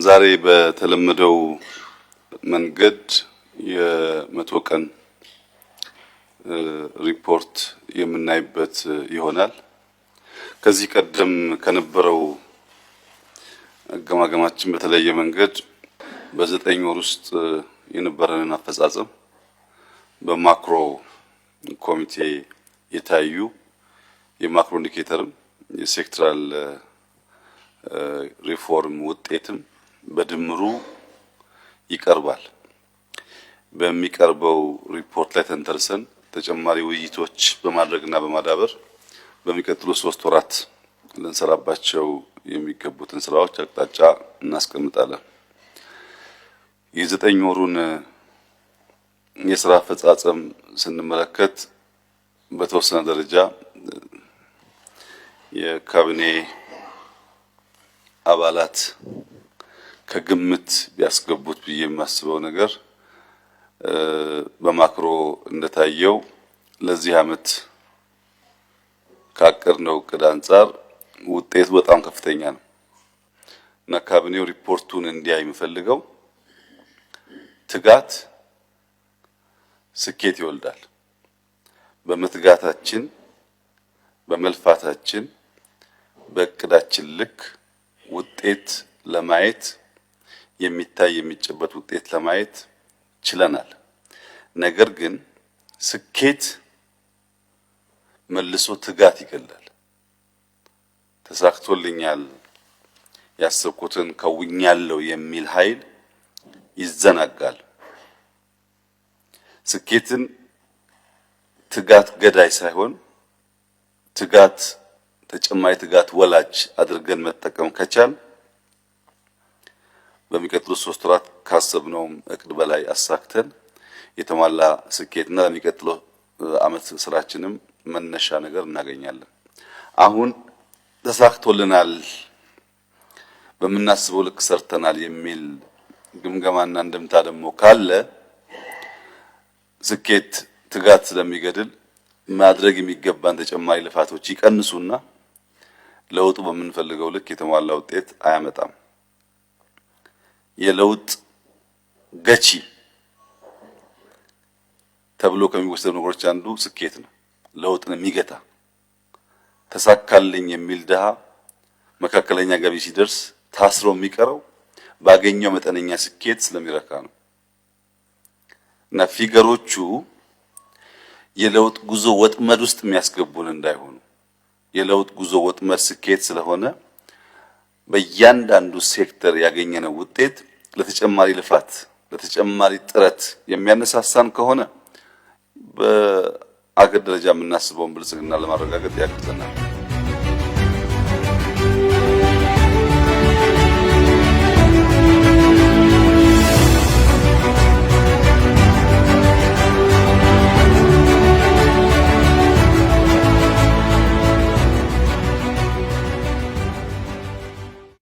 ዛሬ በተለመደው መንገድ የመቶ ቀን ሪፖርት የምናይበት ይሆናል። ከዚህ ቀደም ከነበረው አገማገማችን በተለየ መንገድ በዘጠኝ ወር ውስጥ የነበረንን አፈጻጸም በማክሮ ኮሚቴ የታዩ የማክሮ ኢንዲኬተርም የሴክተራል ሪፎርም ውጤትም በድምሩ ይቀርባል። በሚቀርበው ሪፖርት ላይ ተንተርሰን ተጨማሪ ውይይቶች በማድረግና በማዳበር በሚቀጥሉ 3 ወራት ልንሰራባቸው የሚገቡትን ስራዎች አቅጣጫ እናስቀምጣለን። የዘጠኝ ወሩን የስራ አፈጻጸም ስንመለከት በተወሰነ ደረጃ የካቢኔ አባላት ከግምት ቢያስገቡት ብዬ የማስበው ነገር በማክሮ እንደታየው ለዚህ አመት ካቀድነው እቅድ አንፃር ውጤቱ በጣም ከፍተኛ ነው እና ካቢኔው ሪፖርቱን እንዲያይ የሚፈልገው ትጋት ስኬት ይወልዳል። በመትጋታችን በመልፋታችን በእቅዳችን ልክ ውጤት ለማየት የሚታይ የሚጨበጥ ውጤት ለማየት ችለናል። ነገር ግን ስኬት መልሶ ትጋት ይገላል። ተሳክቶልኛል ያሰብኩትን ከውኛለሁ የሚል ኃይል ይዘናጋል። ስኬትን ትጋት ገዳይ ሳይሆን ትጋት ተጨማሪ ትጋት ወላጅ አድርገን መጠቀም ከቻል በሚቀጥሉት 3 ወራት ካሰብነው እቅድ በላይ አሳክተን የተሟላ ስኬትና ለሚቀጥለው አመት ስራችንም መነሻ ነገር እናገኛለን። አሁን ተሳክቶልናል በመናስበው ልክ ሰርተናል የሚል ግምገማና እንደምታ ደግሞ ካለ ስኬት ትጋት ስለሚገድል ማድረግ የሚገባን ተጨማሪ ልፋቶች ይቀንሱና ለውጡ በምንፈልገው ልክ የተሟላ ውጤት አያመጣም። የለውጥ ገቺ ተብሎ ከሚወሰዱ ነገሮች አንዱ ስኬት ነው። ለውጥን የሚገታ ተሳካልኝ የሚል ድሃ መካከለኛ ገቢ ሲደርስ ታስሮ የሚቀረው ባገኘው መጠነኛ ስኬት ስለሚረካ ነው እና ፊገሮቹ የለውጥ ጉዞ ወጥመድ ውስጥ የሚያስገቡን እንዳይሆኑ የለውጥ ጉዞ ወጥመድ ስኬት ስለሆነ በእያንዳንዱ ሴክተር ያገኘነው ውጤት ለተጨማሪ ልፋት ለተጨማሪ ጥረት የሚያነሳሳን ከሆነ በአገር ደረጃ የምናስበውን ብልጽግና ለማረጋገጥ ያግዘናል።